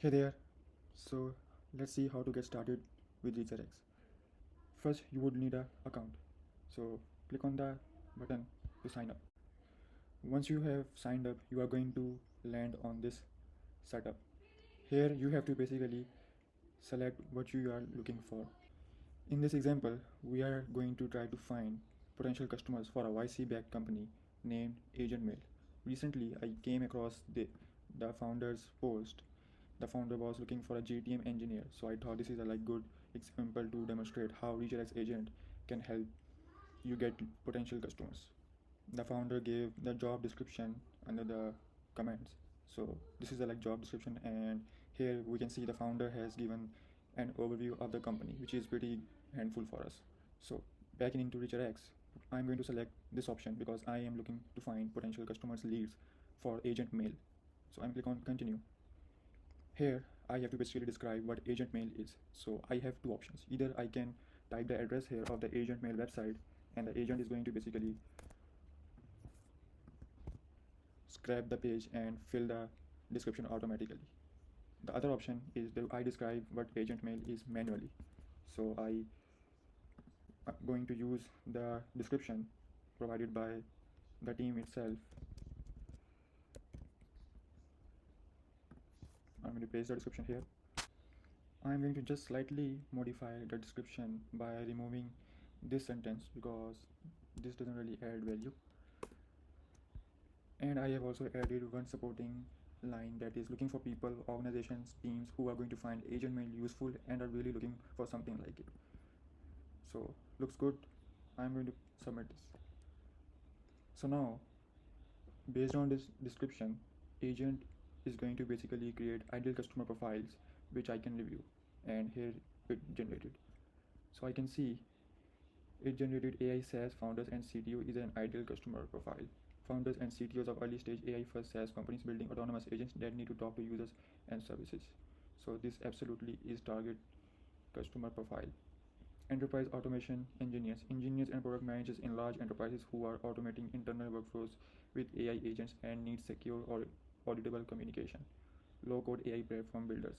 Hey there. So let's see how to get started with ReacherX. First, you would need an account. So click on the button to sign up. Once you have signed up, you are going to land on this setup. Here you have to basically select what you are looking for. In this example, we are going to try to find potential customers for a YC-backed company named AgentMail. Recently, I came across the founder's post. The founder was looking for a GTM engineer, so I thought this is a good example to demonstrate how ReacherX Agent can help you get potential customers. The founder gave the job description under the comments. So this is the job description, and here we can see the founder has given an overview of the company, which is pretty handful for us. So back into ReacherX, I'm going to select this option because I am looking to find potential customers leads for AgentMail. So I'm click on continue. Here I have to basically describe what AgentMail is. So I have two options. Either I can type the address here of the AgentMail website, and the agent is going to basically scrap the page and fill the description automatically. The other option is that I describe what AgentMail is manually. So I am going to use the description provided by the team itself. I'm going to paste the description here. I'm going to just slightly modify the description by removing this sentence because this doesn't really add value. And I have also added one supporting line that is looking for people, organizations, teams who are going to find AgentMail useful and are really looking for something like it. So looks good. I'm going to submit this. So now, based on this description, agent is going to basically create ideal customer profiles which I can review, and here it generated. So I can see it generated AI SaaS founders and CTO is an ideal customer profile. Founders and CTOs of early stage AI first SaaS companies building autonomous agents that need to talk to users and services. So this absolutely is target customer profile. Enterprise automation engineers and product managers in large enterprises who are automating internal workflows with AI agents and need secure or auditable communication. Low code AI platform builders.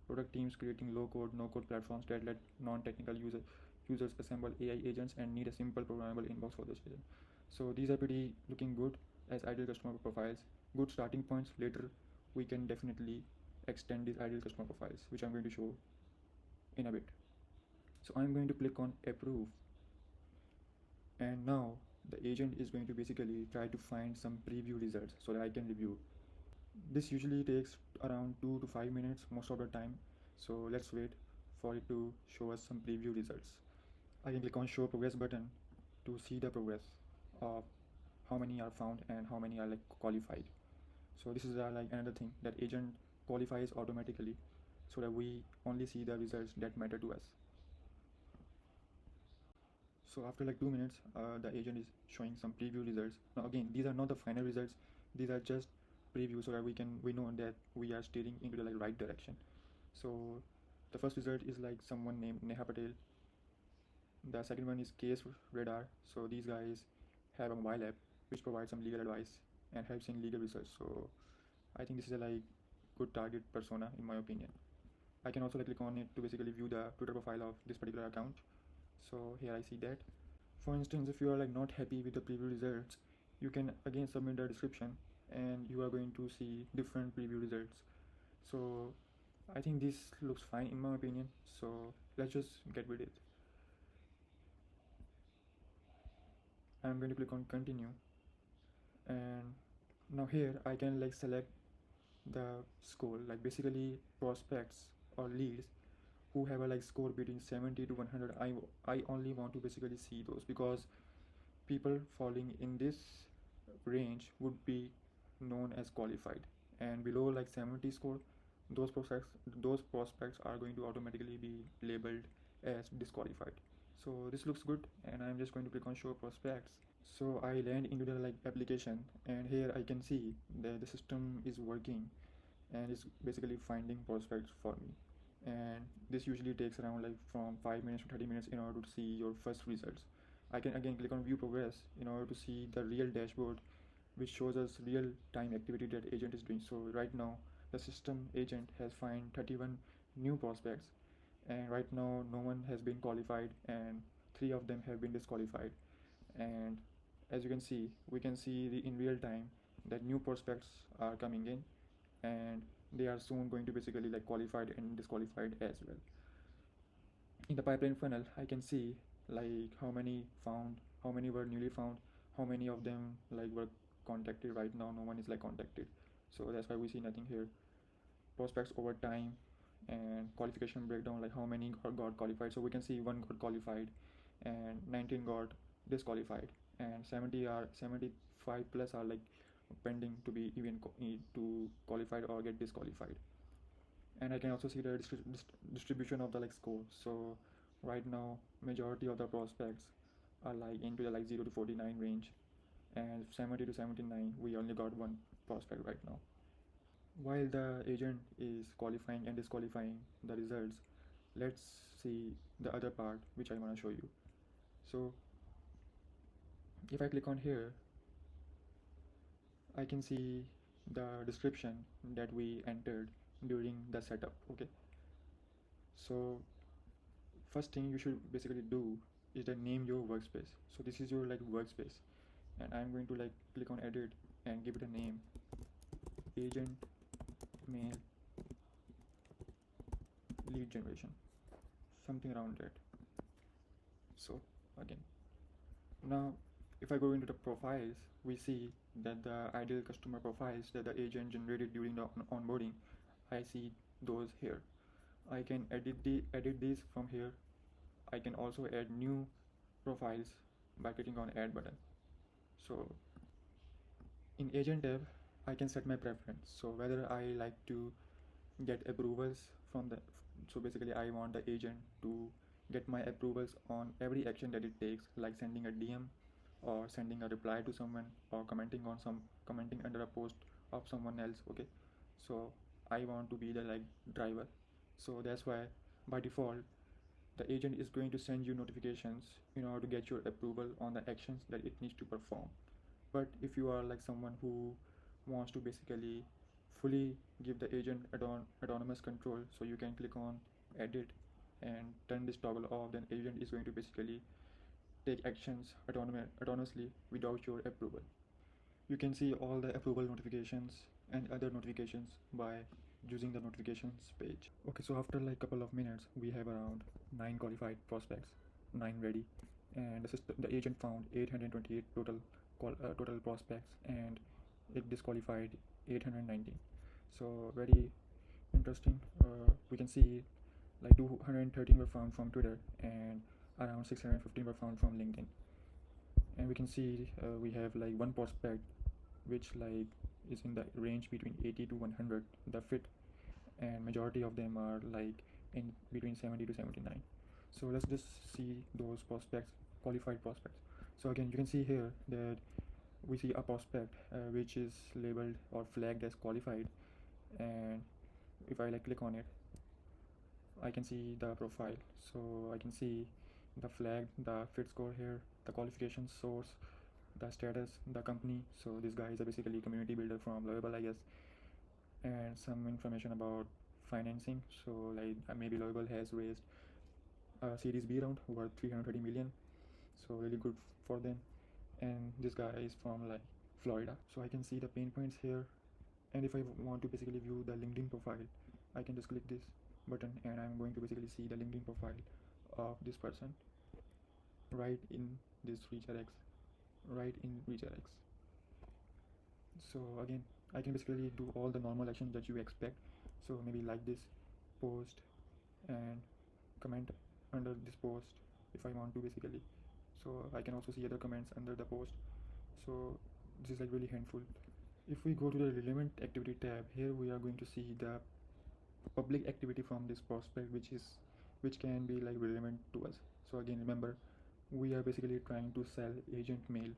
Product teams creating low code, no code platforms that let non technical users assemble AI agents and need a simple programmable inbox for those agents. So these are pretty looking good as ideal customer profiles. Good starting points. Later we can definitely extend these ideal customer profiles, which I'm going to show in a bit. So I'm going to click on approve, and now the agent is going to basically try to find some preview results so that I can review. This usually takes around 2 to 5 minutes most of the time, so let's wait for it to show us some preview results. I can click on show progress button to see the progress of how many are found and how many are qualified. So this is another thing that agent qualifies automatically so that we only see the results that matter to us. So after 2 minutes, the agent is showing some preview results. Now again, these are not the final results. These are just previews so that we know that we are steering into the right direction. So the first result is someone named Neha Patel. The second one is Case Radar. So these guys have a mobile app which provides some legal advice and helps in legal research. So I think this is a good target persona in my opinion. I can also click on it to basically view the Twitter profile of this particular account. So here I see that. For instance, if you are not happy with the preview results, you can again submit the description and you are going to see different preview results. So I think this looks fine in my opinion. So let's just get with it. I'm going to click on continue, and now here I can select the score, basically prospects or leads who have a score between 70 to 100. I only want to basically see those because people falling in this range would be known as qualified, and below 70 score, those prospects are going to automatically be labeled as disqualified. So this looks good, and I'm just going to click on show prospects. So I land into the application, and here I can see that the system is working and it's basically finding prospects for me. And this usually takes around from 5 minutes to 30 minutes in order to see your first results. I can again click on view progress in order to see the real dashboard which shows us real time activity that agent is doing. So right now the system agent has find 31 new prospects, and right now no one has been qualified and 3 of them have been disqualified. And as you can see, we can see in real time that new prospects are coming in, and they are soon going to basically like qualified and disqualified as well. In the pipeline funnel, I can see like how many found, how many were newly found, how many of them like were contacted. Right now no one is like contacted, so that's why we see nothing here. Prospects over time and qualification breakdown, like how many got qualified. So we can see one got qualified and 19 got disqualified, and 75 plus are like pending to be even to qualified or get disqualified. And I can also see the distribution of the like score. So right now majority of the prospects are like into the like 0 to 49 range, and 70 to 79 we only got one prospect right now. While the agent is qualifying and disqualifying the results, let's see the other part which I want to show you. So if I click on here, I can see the description that we entered during the setup. Okay, so first thing you should basically do is to name your workspace. So this is your like workspace, and I'm going to like click on edit and give it a name, agent mail lead generation, something around that. So again, now if I go into the profiles, we see that the ideal customer profiles that the agent generated during the onboarding, I see those here. I can edit these from here. I can also add new profiles by clicking on add button. So in agent tab, I can set my preference, so whether I like to get approvals from the, so basically I want the agent to get my approvals on every action that it takes, like sending a DM or sending a reply to someone or commenting under a post of someone else. Okay, so I want to be the like driver. So that's why by default the agent is going to send you notifications in order to get your approval on the actions that it needs to perform. But if you are like someone who wants to basically fully give the agent autonomous control, so you can click on edit and turn this toggle off, then agent is going to basically take actions autonomously without your approval. You can see all the approval notifications and other notifications by using the notifications page. Okay, so after like couple of minutes we have around 9 qualified prospects, 9 ready, and the agent found 828 total prospects, and it disqualified 819. So very interesting. We can see like 213 were found from Twitter and around 615 were found from LinkedIn. And we can see we have like one prospect which like is in the range between 80 to 100 the fit, and majority of them are like in between 70 to 79. So let's just see those prospects, qualified prospects. So again you can see here that we see a prospect which is labeled or flagged as qualified, and if I like click on it, I can see the profile. So I can see the flag, the fit score here, the qualification source, the status, the company. So this guy is basically a community builder from Lovable, I guess, and some information about financing. So like maybe Lovable has raised a Series B round worth 330 million. So really good for them. And this guy is from like Florida. So I can see the pain points here, and if I want to basically view the LinkedIn profile, I can just click this button and I'm going to basically see the LinkedIn profile of this person right in this ReacherX. So again I can basically do all the normal actions that you expect. So maybe like this post and comment under this post if I want to basically. So I can also see other comments under the post. So this is like really handful. If we go to the relevant activity tab, here we are going to see the public activity from this prospect which can be like relevant to us. So again remember, we are basically trying to sell agent mail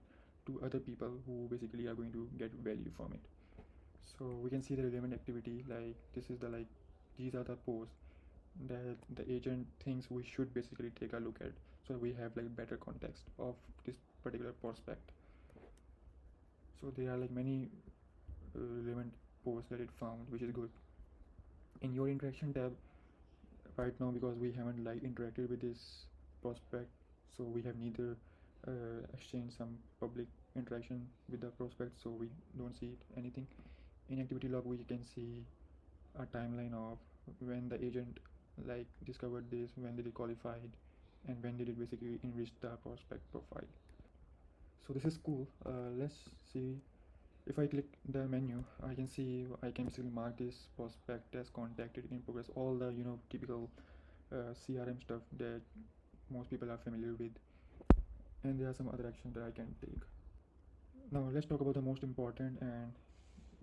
to other people who basically are going to get value from it. So we can see the relevant activity, like this is the like these are the posts that the agent thinks we should basically take a look at, so we have like better context of this particular prospect. So there are like many relevant posts that it found, which is good. in your interaction tab right now, because we haven't like interacted with this prospect, so we have neither exchanged some public interaction with the prospect, so we don't see anything. In activity log we can see a timeline of when the agent like discovered this, when they qualified, and when did it basically enrich the prospect profile. So this is cool. Let's see. If I click the menu, I can see I can basically mark this prospect as contacted in progress, all the typical CRM stuff that most people are familiar with, and there are some other actions that I can take. Now let's talk about the most important and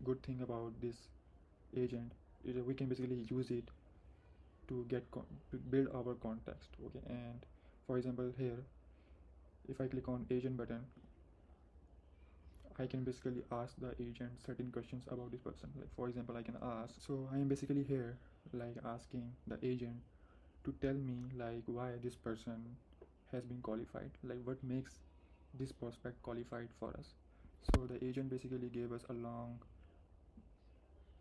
good thing about this agent is that we can basically use it to to build our context. Okay, and for example here, if I click on agent button, I can basically ask the agent certain questions about this person. Like for example, I can ask, so I am basically here like asking the agent to tell me like why this person has been qualified, like what makes this prospect qualified for us. So the agent basically gave us a long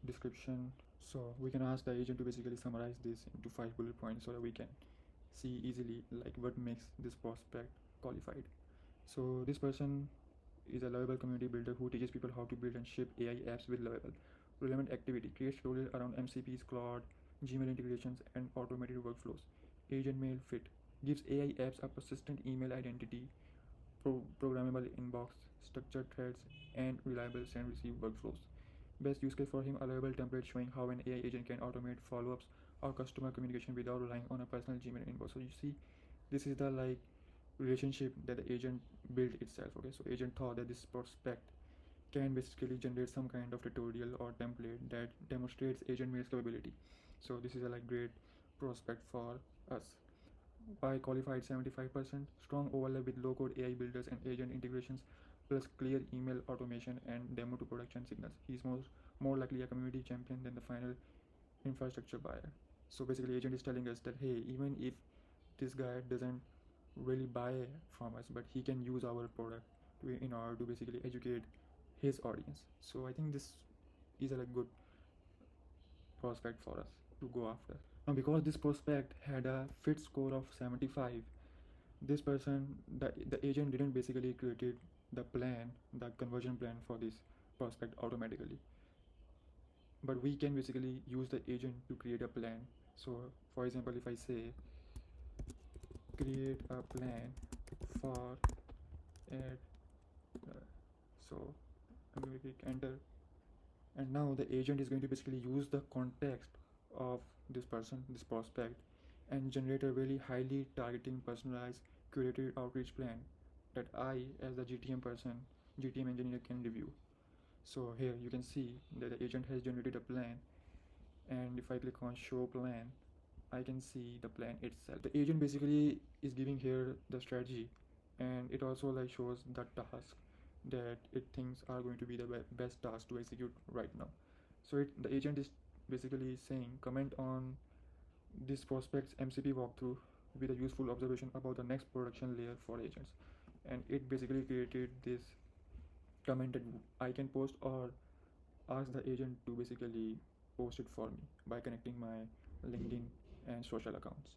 description, so we can ask the agent to basically summarize this into 5 bullet points so that we can see easily like what makes this prospect qualified. So this person is a lovable community builder who teaches people how to build and ship AI apps with lovable, relevant activity, creates tutorials around MCPs, Claude, Gmail integrations, and automated workflows. AgentMail fit gives AI apps a persistent email identity, programmable inbox, structured threads, and reliable send receive workflows. Best use case for him, a reliable template showing how an AI agent can automate follow-ups or customer communication without relying on a personal Gmail inbox. So you see, this is the like relationship that the agent built itself. Okay, so agent thought that this prospect can basically generate some kind of tutorial or template that demonstrates agent mail's capability. So this is a like great prospect for us. By qualified 75%, strong overlap with low-code AI builders and agent integrations, plus clear email automation and demo to production signals. He's more likely a community champion than the final infrastructure buyer. So basically, agent is telling us that hey, even if this guy doesn't really buy from us, but he can use our product in order to basically educate his audience. So I think this is a like good prospect for us to go after. Now because this prospect had a fit score of 75, this person, the agent didn't basically created the plan, the conversion plan for this prospect automatically, but we can basically use the agent to create a plan. So for example, if I say create a plan for ad, so I'm going to click enter, and now the agent is going to basically use the context of this person, this prospect, and generate a really highly targeting, personalized, curated outreach plan that I, as the GTM person, GTM engineer, can review. So here you can see that the agent has generated a plan, and if I click on show plan, I can see the plan itself. The agent basically is giving here the strategy, and it also like shows the task that it thinks are going to be the best task to execute right now. So the agent is basically saying comment on this prospect's MCP walkthrough with a useful observation about the next production layer for agents, and it basically created this comment that I can post or ask the agent to basically post it for me by connecting my LinkedIn and social accounts.